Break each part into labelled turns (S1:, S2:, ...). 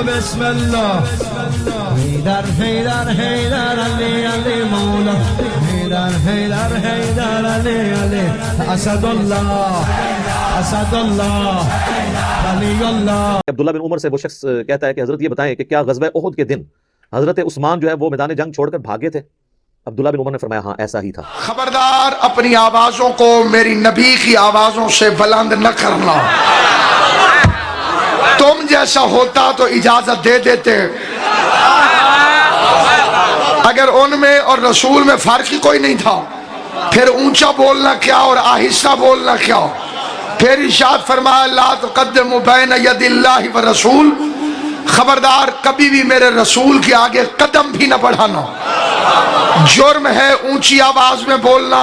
S1: बिस्मिल्लाह हैदर हैदर हैदर अली अली मौला हैदर हैदर हैदर अली अली असदुल्लाह असदुल्लाह वलीउल्लाह।
S2: अब्दुल्लाह बिन उमर से वो शख्स कहता है कि हजरत ये बताएं कि क्या ग़ज़वा उहद के दिन हजरत उस्मान जो है वो मैदान जंग छोड़कर भागे थे? अब्दुल्लाह बिन उमर ने फरमाया हाँ ऐसा ही था।
S3: खबरदार अपनी आवाजों को मेरी नबी की आवाजों से बुलंद न करना। तुम जैसा होता तो इजाजत दे देते, अगर उनमें और रसूल में फर्क ही कोई नहीं था फिर ऊंचा बोलना क्या और आहिस्ता बोलना क्या। फिर इरशाद फरमाया ला तुक़द्दिमू बैन यदिल्लाहि व रसूल, खबरदार कभी भी मेरे रसूल के आगे कदम भी न बढ़ाना। जुर्म है ऊंची आवाज में बोलना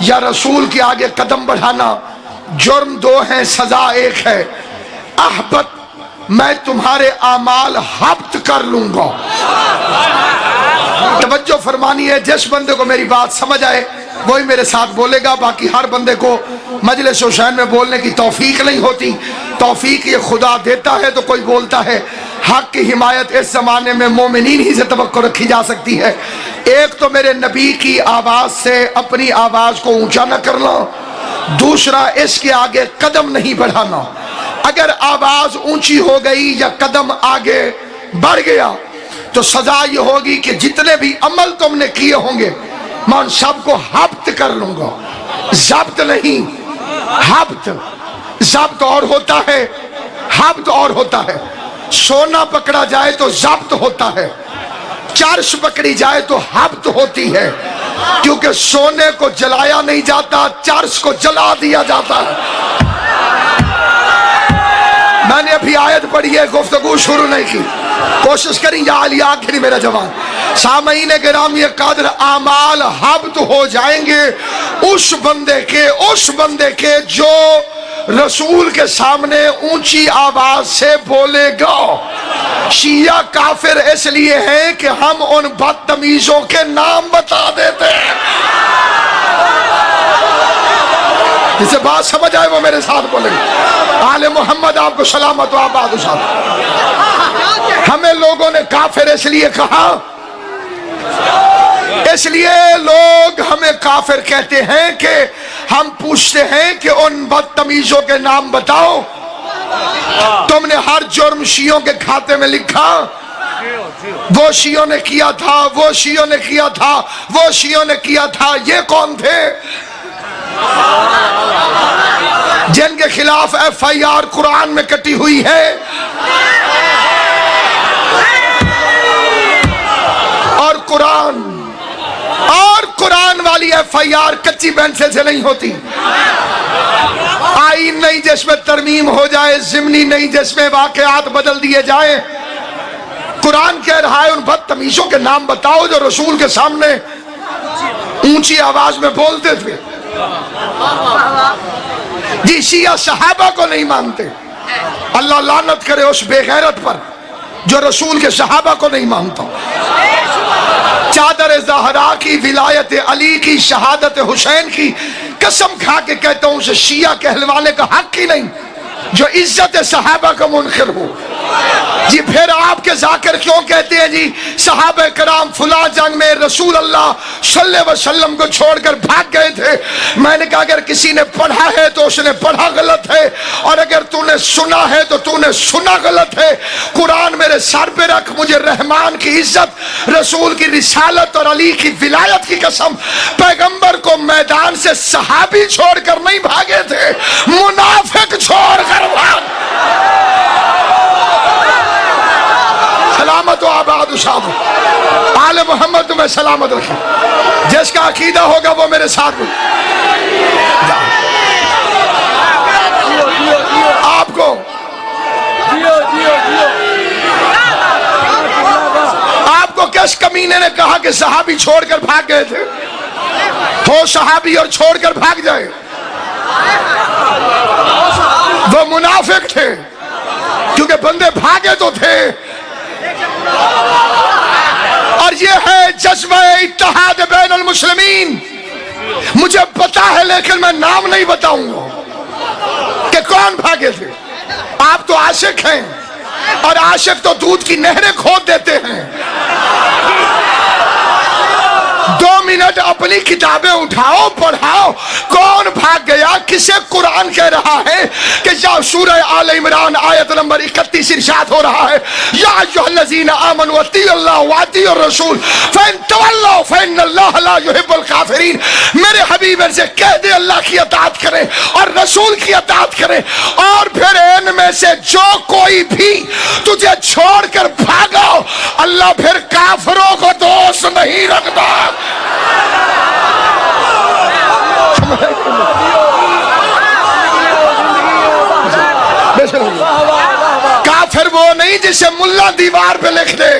S3: या रसूल के आगे कदम बढ़ाना, जुर्म दो हैं सजा एक है। अहबत मैं तुम्हारे आमाल हब्त कर लूंगा। तवज्जो फरमानी है, जिस बंदे को मेरी बात समझ आए वही मेरे साथ बोलेगा, बाकी हर बंदे को मजलिस हुसैन में बोलने की तौफीक नहीं होती। तौफीक ये खुदा देता है तो कोई बोलता है। हक की हिमायत इस जमाने में मोमिनीन ही से तवक्को रखी जा सकती है। एक तो मेरे नबी की आवाज से अपनी आवाज को ऊंचा न करना, दूसरा इसके आगे कदम नहीं बढ़ाना। अगर आवाज ऊंची हो गई या कदम आगे बढ़ गया तो सजा ये होगी कि जितने भी अमल तुमने किए होंगे मैं उन सबको हब्त कर लूंगा। जब्त नहीं, हब्त। जब्त और होता है, हब्त और होता है। सोना पकड़ा जाए तो जब्त होता है, चर्च पकड़ी जाए तो हब्त होती है, क्योंकि सोने को जलाया नहीं जाता, चर्च को जला दिया जाता है। मैंने अभी आयत पढ़ी है, गुफ्तगू शुरू नहीं की, कोशिश करी या अली आखिरी मेरा जवान। सामईन गिरामी कादर आमाल हब्त हो जाएंगे उस बंदे के जो रसूल के सामने ऊंची आवाज से बोलेगा। शिया काफिर इसलिए हैं कि हम उन बदतमीजों के नाम बता देते हैं। जिसे बात समझ आए वो मेरे साथ बोलेंगे। आले मोहम्मद आपको सलामत व आबाद साथ। हमें लोगों ने काफिर इसलिए कहा, इसलिए लोग हमें काफिर कहते हैं कि हम पूछते हैं कि उन बदतमीजों के नाम बताओ। तुमने हर जुर्म शियों के खाते में लिखा, वो शियों ने किया था, वो शियों ने किया था, वो शियों ने किया था। ये कौन थे जिनके खिलाफ FIR कुरान में कटी हुई है? और कुरान वाली FIR कच्ची पेंसिल से नहीं होती। आईन नहीं जिसमें तरमीम हो जाए, जिमनी नहीं जिसमें वाकयात बदल दिए जाए। कुरान कह रहा है उन बदतमीजों के नाम बताओ जो रसूल के सामने ऊंची आवाज में बोलते थे। जी शिया सहाबा को नहीं मानते, अल्लाह लानत करे उस बेगैरत पर जो रसूल के सहाबा को नहीं मानता। चादर ज़हरा की, विलायत अली की, शहादत हुसैन की कसम खा के कहता हूं उसे शिया कहलवाने का हक ही नहीं जो इज्जत सहाबा का मुनकिर हो। जी फिर आपके जाकिर क्यों कहते हैं जी सहाबा कराम फुला जंग में रसूल अल्लाह सल्लल्लाहु अलैहि वसल्लम को छोड़कर भाग गए थे? मैंने कहा अगर किसी ने पढ़ा है तो उसने पढ़ा गलत है, और अगर तूने सुना है तो तूने सुना गलत है। कुरान मेरे सर पे रख, मुझे रहमान की इज्जत, रसूल की रिसालत और अली की विलायत की कसम, पैगंबर को मैदान से सहाबी छोड़कर नहीं भागे थे, मुनाफिक छोड़कर भाग। सलामत आबाद साहब, आले मोहम्मद तुम्हें सलामत रखे। जिसका अकीदा होगा वो मेरे साथ में। आपको किस कमीने ने कहा कि सहाबी छोड़कर भाग गए थे? हो सहाबी और छोड़कर भाग जाए, वो मुनाफिक थे, क्योंकि बंदे भागे तो थे। और ये है जज्बा इत्तेहाद बैनुल मुस्लिमीन। मुझे पता है लेकिन मैं नाम नहीं बताऊंगा कि कौन भागे थे। आप तो आशिक हैं, और आशिक तो दूध की नहरें खोद देते हैं। 2 मिनट अपनी किताबें उठाओ, पढ़ाओ। कौन भाग गया? किसे कुरान कह रहा है कि जब सूरह आल इमरान आयत नंबर 31 इरशाद हो रहा है, या अय्युहल्लज़ीना आमनू अत्तिउल्लाह व अत्तिउर रसूल फइन तवल्लौ फइन्नल्लाह ला युहिब्बुल काफिरीन। मेरे हबीब से कह दे अल्लाह की अताअत करें और रसूल की अताअत करें, और फिर इनमें से जो कोई भी तुझे छोड़कर भागा, अल्लाह फिर काफिरों को दोस्त नहीं रखता। काफिर वो नहीं जिसे मुल्ला दीवार पे लिख दे,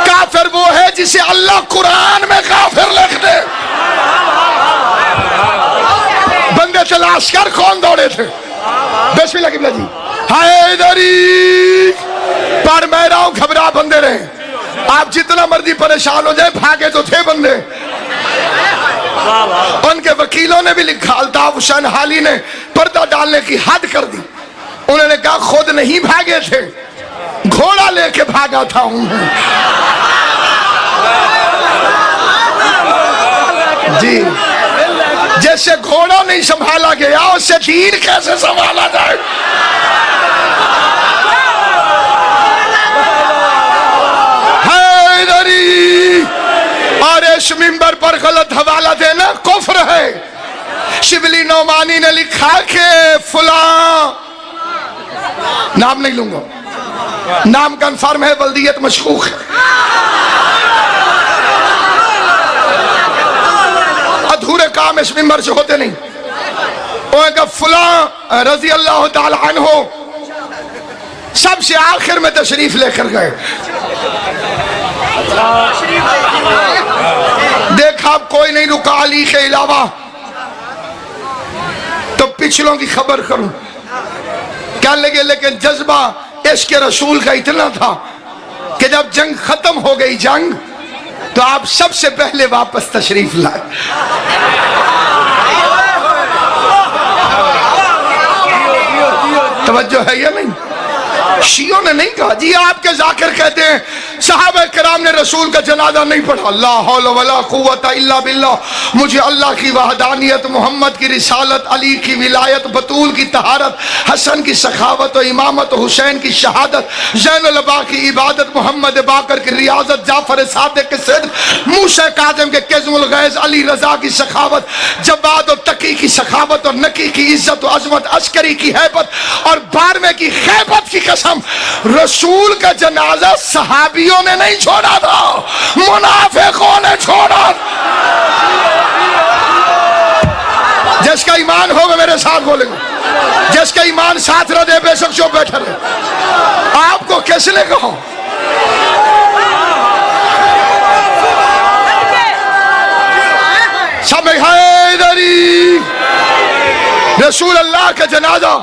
S3: काफिर वो है जिसे अल्लाह कुरान में काफिर लिख दे। बंदे तलाश कर कौन दौड़े थे? बिस्मिल्लाह किबला जी। हैदरी पर मैं रहा हूं, घबरा बंदे रहे। आप जितना मर्जी परेशान हो जाए, भागे तो थे बंदे। उनके वकीलों ने भी लिखा, अल्ताफ हुसैन हाली ने पर्दा डालने की हद कर दी। उन्होंने कहा खुद नहीं भागे थे, घोड़ा लेके भागा था उन्हें। जी, जैसे घोड़ा नहीं संभाला गया, उससे दीन कैसे संभाला जाए? और इस मिंबर पर गलत हवाला देना कुफ्र है। शिबली नौमानी ने लिखा कि फुला, नाम नहीं लूंगा, नाम कन्फर्म है, बल्दियत मशकूक है, अधूरे काम इस मिंबर से होते नहीं। उनका फुला रजी अल्लाह ताला अन्हु सबसे आखिर में तशरीफ लेकर गए। देखा कोई नहीं रुका अली के अलावा, तो पिछलों की खबर करूं क्या लगे। लेकिन जज्बा इश्क रसूल का इतना था कि जब जंग खत्म हो गई जंग, तो आप सबसे पहले वापस तशरीफ लाए। तवज्जो है या नहीं? शियों ने नहीं कहा जी, आपके जाकिर कहते हैं सहाबा कराम ने रसूल का जनाजा नहीं पढ़ा। ला हौला वला कुव्वता इल्ला बिल्लाह। मुझे अल्लाह की वहदानियत, मोहम्मद की रिसालत, अली की विलायत, बतूल की तहारत, हसन की सखावत और इमामत, हुसैन की शहादत, ज़ैनुल अबा की इबादत, मोहम्मद बाकर की रियाजत, जाफर सादिक के सिद्क, मूसा काज़िम के किज़्मुल गैज़, अली रजा की सखावत, जब्बाद और तकी की सखावत और नकी की इज्जत और अजमत, अस्करी की हैबत और बारहवें की खैबत की कसम, रसूल का जनाजा सहाबियों ने नहीं छोड़ा था, मुनाफिकों ने छोड़ा। जिसका ईमान होगा मेरे साथ बोलेगा, जिसका ईमान साथ रह दे बेशक जो बैठा रहे। आपको किसने कहा? सब हैदरी रसूल अल्लाह का जनाजा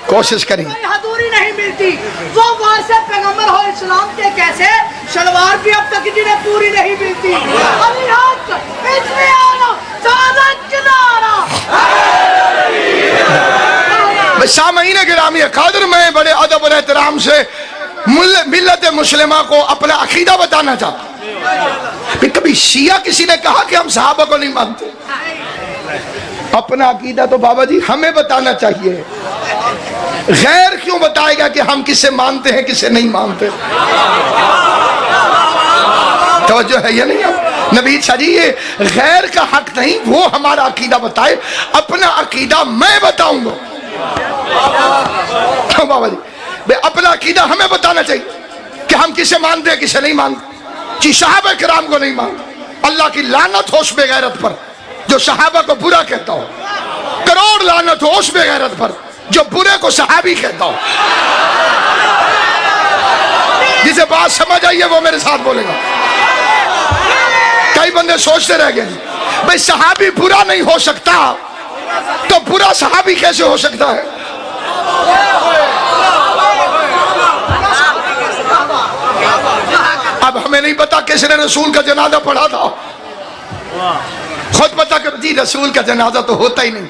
S3: कोशिश करें,
S4: नहीं मिलती। वो वारसे पैगंबर हो इस्लाम के कैसे, शलवार भी अब तक जिन्हें पूरी नहीं मिलती।
S3: सामईन गिरामी कादर में बड़े अदब और एहतराम से मिल्लत मुस्लिमा को अपना अकीदा बताना चाहता। कभी शिया किसी ने कहा कि हम सहाबा को नहीं मानते? अपना अकीदा तो बाबा जी हमें बताना चाहिए। गैर क्यों बताएगा कि हम किसे मानते हैं किसे नहीं मानते? तवज्जो है या नहीं? नबी शाह जी, ये गैर का हक नहीं, वो हमारा अकीदा बताए, अपना अकीदा मैं बताऊंगा। तो बाबा जी अपना अकीदा हमें बताना चाहिए कि हम किसे मानते हैं किसे नहीं मानते। जी सहाबा किराम को नहीं मानते। अल्लाह की लानत हो उस बेगैरत पर जो सहाबा को बुरा कहता हो, करोड़ लानत हो उस बेगैरत पर जो बुरे को सहाबी कहता हो। जिसे बात समझ आई है वो मेरे साथ बोलेगा। कई बंदे सोचते रह गए भाई सहाबी बुरा नहीं हो सकता, तो बुरा सहाबी कैसे हो सकता है? अब हमें नहीं पता किसने रसूल का जनाजा पढ़ा था। खुद पता कर जी रसूल का जनाजा तो होता ही नहीं।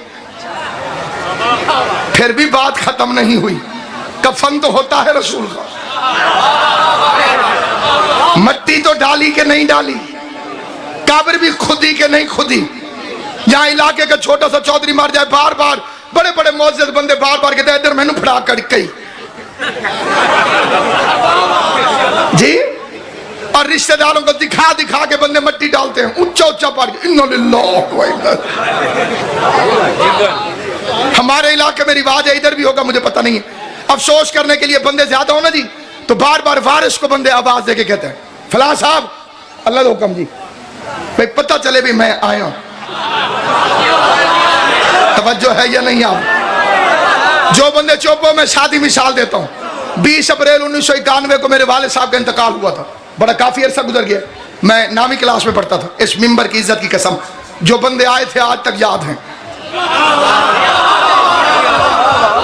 S3: फिर भी बात खत्म नहीं हुई। कफन तो होता है रसूल का, मट्टी तो डाली के नहीं डाली, काबर भी खुदी के नहीं खुदी। यहाँ इलाके का छोटा सा चौधरी मर जाए, बार बार बड़े बड़े मौजूद बंदे बार बार कहते इधर मैनू फड़ा कर कई जी, और रिश्तेदारों को दिखा दिखा के बंदे मट्टी डालते हैं ऊंचा ऊंचा पड़ के। इन्ना लिल्लाह व इन्ना। हमारे इलाके में रिवाज है, इधर भी होगा मुझे पता नहीं है। अफसोस करने के लिए बंदे ज्यादा हो ना जी, तो बार बार वारिस को बंदे आवाज देके कहते हैं फलां साहब अल्लाह हुक्म जी, भाई पता चले भी मैं आया हूं। तवज्जो है या नहीं? आप जो बंदे चौपो में शादी मिसाल देता हूं। 20 अप्रैल 1991 को मेरे वाले साहब का इंतकाल हुआ था, बड़ा काफी अरसा गुजर गया। मैं नामी क्लास में पढ़ता था। इस मिंबर की इज्जत की कसम, जो बंदे आए थे आज तक याद हैं,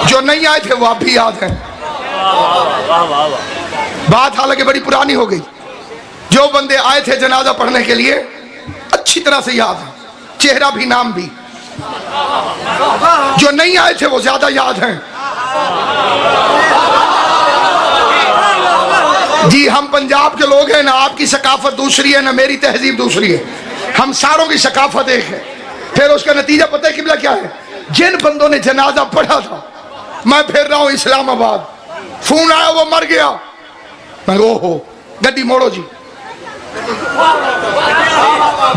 S3: जो नहीं आए थे वो अब भी याद हैं। बात हालांकि बड़ी पुरानी हो गई। जो बंदे आए थे जनाजा पढ़ने के लिए अच्छी तरह से याद है, चेहरा भी नाम भी। जो नहीं आए थे वो ज्यादा याद हैं। जी हम पंजाब के लोग हैं ना, आपकी सकाफत दूसरी है ना, मेरी तहजीब दूसरी है। हम सारों की सकाफत एक है। फिर उसका नतीजा पता है किबला क्या है? जिन बंदों ने जनाजा पढ़ा था, मैं फिर रहा हूं इस्लामाबाद, फोन आया वो मर गया, मैं ओहो गड्डी मोड़ो जी,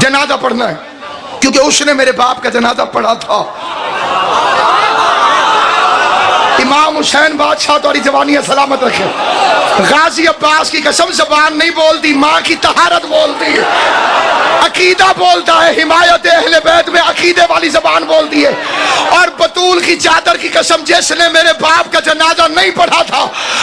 S3: जनाजा पढ़ना है, क्योंकि उसने मेरे बाप का जनाजा पढ़ा था। इमाम हुसैन बादशाह तुम्हारी जवानियां सलामत रखे। गाजी अब्बास की कसम जबान नहीं बोलती, माँ की तहारत बोलती है, अकीदा बोलता है, हिमायत अहले बैत में अकीदे वाली जबान बोलती है। और बतूल की चादर की कसम, जिसने मेरे बाप का जनाजा नहीं पढ़ा था,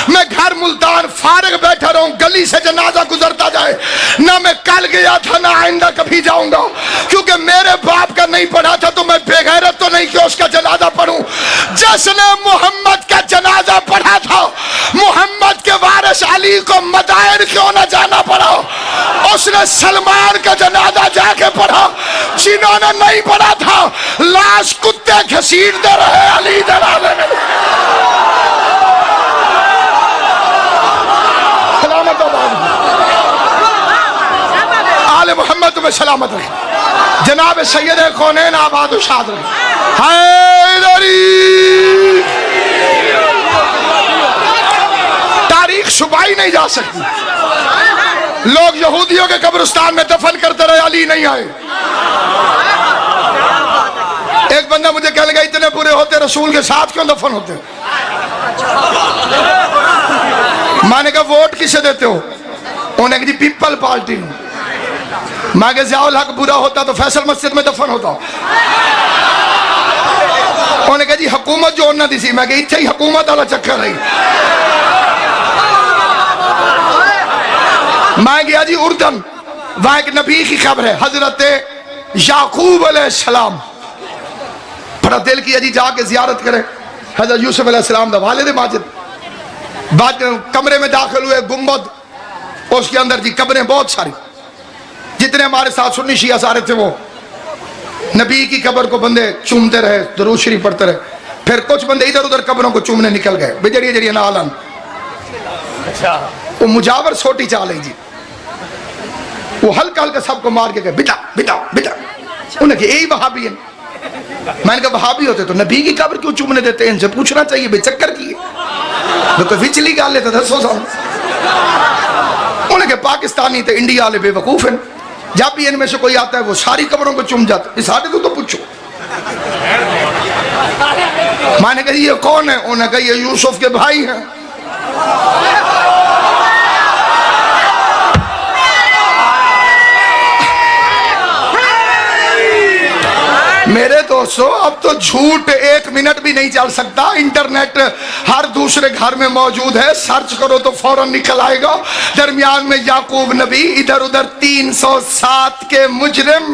S3: मैं घर मुल्तान फारिग बैठा रहूं, गली से जनाजा गुजरता जाए, ना मैं कल गया था ना आइंदा कभी जाऊंगा, क्योंकि मेरे बाप का नहीं पढ़ा था तो मैं बेगैरत तो नहीं कि उसका जनाजा पढ़ूं। जिसने मोहम्मद का जनाजा पढ़ा था, मोहम्मद के वारिस अली को मदाइन क्यों ना जाना पड़ा, उसने सलमान का जनाजा जाके पढ़ा। जिन्होंने नहीं पढ़ा था लाश कुत्ते घसीटते रहे अली दलाले में। सलामत आले मोहम्मद तुम्हें सलामत रहे। जनाब सैयद कौनैन आबाद उशाद रहे। हैदरी तारीख छुपाई नहीं जा सकती। लोग यहूदियों के कब्रिस्तान में दफन करते रहे, अली नहीं आए। एक बंदा मुझे कह लगा इतने पूरे होते रसूल के साथ क्यों दफन होते? मैंने कहा वोट किसे देते हो? उन्हें जी पीपल पार्टी में। मैं कहा ज़ियाउल हक बुरा होता तो फैसल मस्जिद में दफन होता। उन्हें कहा जी हुकूमत जो उन्हें दी सी। मैं कहा इत्थे ही हुकूमत वाला चक्कर है। मैं गया जी उर्दन, वहां एक नबी की खबर है, हजरत याकूब अलैहिस्सलाम। बड़ा दिल किया जी जाके जियारत करें हजरत यूसुफ अलैहिस्सलाम दा वालिद माजिद। बाद कमरे में दाखिल हुए, गुंबद, उसके अंदर जी कब्रें बहुत सारी। जितने हमारे साथ सुन्नी शिया सारे थे, वो नबी की कब्र को बंदे चूमते रहे, दुरूद शरीफ पढ़ते रहे। फिर कुछ बंदे इधर उधर कब्रों को चूमने निकल गए, बेजड़िया जड़िया नालन। अच्छा वो मुजावर छोटी चाल है जी, वो हल्का हल्का सबको मार के गए बिटा बिटा बिटा। उन्हें यही वहाबी है। मैंने कहा वहाबी होते तो नबी की कब्र क्यों चूमने देते हैं? इनसे पूछना चाहिए बेचक्कर की तो विचली गाल लेते दसो साल। उन्हें पाकिस्तानी थे, इंडिया वाले बेवकूफ हैं। जब भी इनमें से कोई आता है वो सारी कब्रों को चूम जाते। इस आदे तो पूछो। मैंने कहा ये कौन है? उन्हें कहा ये यूसुफ के भाई हैं। मेरे दोस्तों अब तो झूठ 1 मिनट भी नहीं चल सकता। इंटरनेट हर दूसरे घर में मौजूद है, सर्च करो तो फौरन निकल आएगा। दरमियान में याकूब नबी, इधर उधर 307 के मुजरिम।